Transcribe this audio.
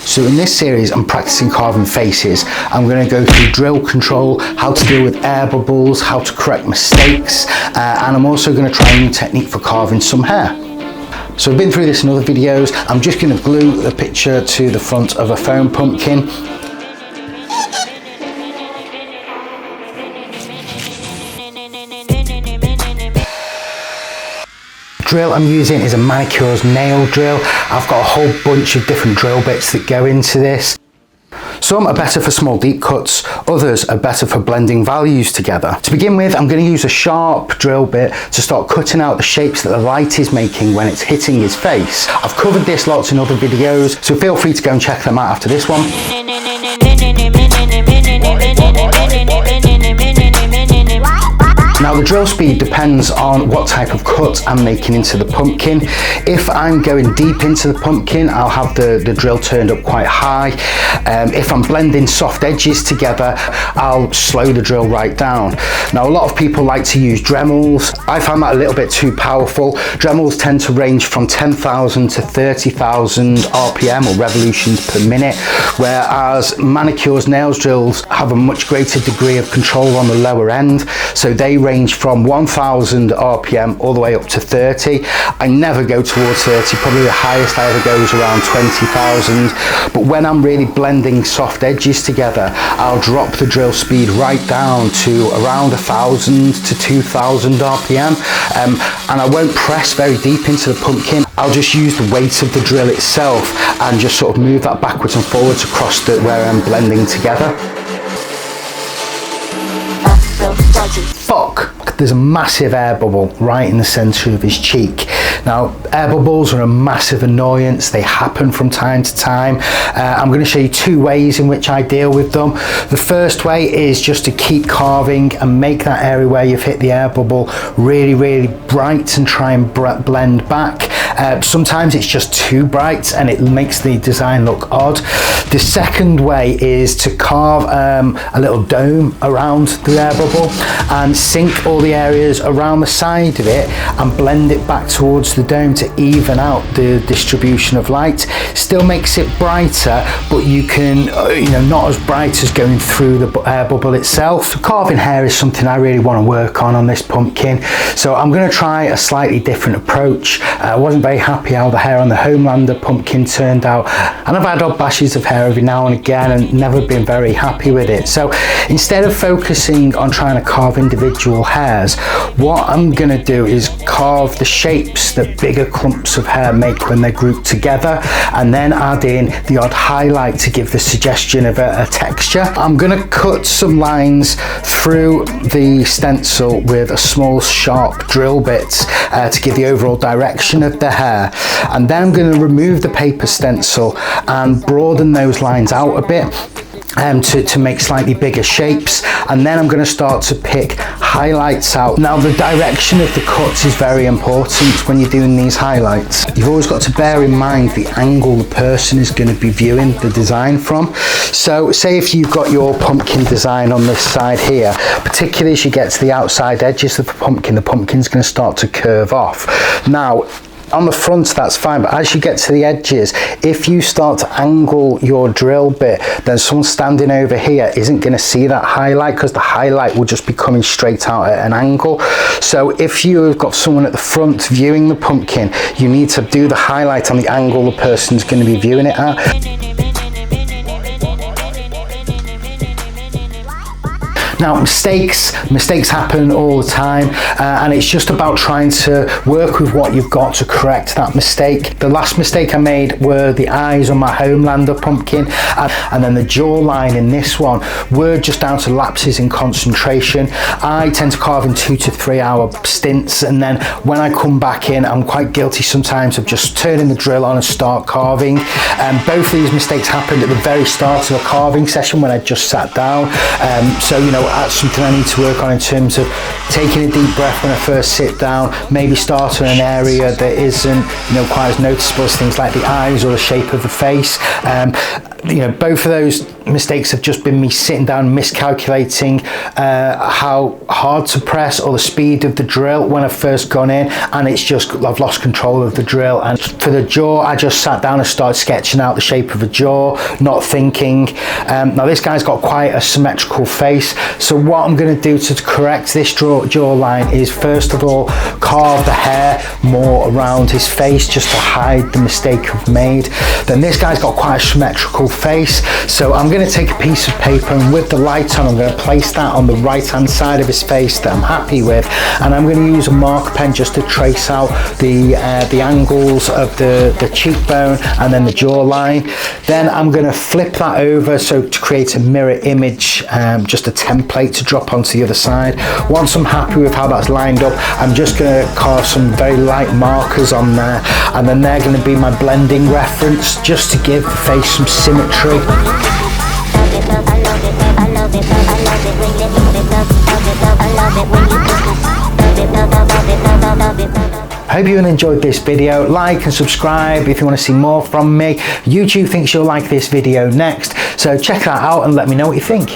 So in this series, I'm practicing carving faces. I'm going to go through drill control, how to deal with air bubbles, how to correct mistakes, and I'm also going to try a new technique for carving some hair. So I've been through this in other videos. I'm just going to glue the picture to the front of a foam pumpkin. Drill I'm using is a manicure's nail drill. I've got a whole bunch of different drill bits that go into this. Some are better for small deep cuts, others are better for blending values together. To begin with, I'm going to use a sharp drill bit to start cutting out the shapes that the light is making when it's hitting his face. I've covered this lots in other videos, so feel free to go and check them out after this one. Now the drill speed depends on what type of cut I'm making into the pumpkin. If I'm going deep into the pumpkin, I'll have the drill turned up quite high. If I'm blending soft edges together, I'll slow the drill right down. Now a lot of people like to use Dremels. I find that a little bit too powerful. Dremels tend to range from 10,000 to 30,000 RPM or revolutions per minute, whereas manicure's nails drills have a much greater degree of control on the lower end. So they range from 1,000 RPM all the way up to 30. I never go towards 30, probably the highest I ever go is around 20,000. But when I'm really blending soft edges together, I'll drop the drill speed right down to around 1,000 to 2,000 RPM. And I won't press very deep into the pumpkin. I'll just use the weight of the drill itself and just sort of move that backwards and forwards across where I'm blending together. Fuck! There's a massive air bubble right in the centre of his cheek. Now, air bubbles are a massive annoyance. They happen from time to time. I'm going to show you two ways in which I deal with them. The first way is just to keep carving and make that area where you've hit the air bubble really, really bright and try and blend back. Sometimes it's just too bright and it makes the design look odd. The second way is to carve a little dome around the air bubble and sink all the areas around the side of it and blend it back towards the dome to even out the distribution of light. Still makes it brighter, but you can, not as bright as going through the air bubble itself. Carving hair is something I really want to work on this pumpkin, so I'm going to try a slightly different approach. I wasn't very happy how the hair on the Homelander pumpkin turned out, and I've had odd bashes of hair every now and again and never been very happy with it. So instead of focusing on trying to carve individual hairs, what I'm going to do is carve the shapes that bigger clumps of hair make when they're grouped together, and then add in the odd highlight to give the suggestion of a texture. I'm going to cut some lines through the stencil with a small sharp drill bit to give the overall direction of the hair, and then I'm going to remove the paper stencil and broaden those lines out a bit to make slightly bigger shapes, and then I'm going to start to pick highlights out. Now the direction of the cuts is very important when you're doing these highlights. You've always got to bear in mind the angle the person is going to be viewing the design from. So say if you've got your pumpkin design on this side here, particularly as you get to the outside edges of the pumpkin's going to start to curve off. Now on the front that's fine, but as you get to the edges, if you start to angle your drill bit, then someone standing over here isn't going to see that highlight, because the highlight will just be coming straight out at an angle. So if you've got someone at the front viewing the pumpkin, you need to do the highlight on the angle the person's going to be viewing it at. Now mistakes happen all the time, and it's just about trying to work with what you've got to correct that mistake. The last mistake I made were the eyes on my Homelander pumpkin, and then the jawline in this one were just down to lapses in concentration. I tend to carve in 2 to 3 hour stints, and then when I come back in, I'm quite guilty sometimes of just turning the drill on and start carving. Both of these mistakes happened at the very start of a carving session when I just sat down. So that's something I need to work on in terms of taking a deep breath when I first sit down, maybe start in an area that isn't quite as noticeable as things like the eyes or the shape of the face. Both of those mistakes have just been me sitting down miscalculating how hard to press or the speed of the drill when I've first gone in, and it's just I've lost control of the drill. And for the jaw, I just sat down and started sketching out the shape of a jaw, not thinking. Now this guy's got quite a symmetrical face, so what I'm going to do to correct this jawline is first of all carve the hair more around his face just to hide the mistake I've made. Then this guy's got quite a symmetrical face, so I'm going to take a piece of paper and with the light on I'm going to place that on the right hand side of his face that I'm happy with, and I'm going to use a marker pen just to trace out the angles of the cheekbone and then the jawline. Then I'm going to flip that over so to create a mirror image, just a template to drop onto the other side. Once I'm happy with how that's lined up, I'm just going to carve some very light markers on there, and then they're going to be my blending reference just to give the face some symmetry. I hope you enjoyed this video. Like and subscribe if you want to see more from me. YouTube thinks you'll like this video next, so check that out and let me know what you think.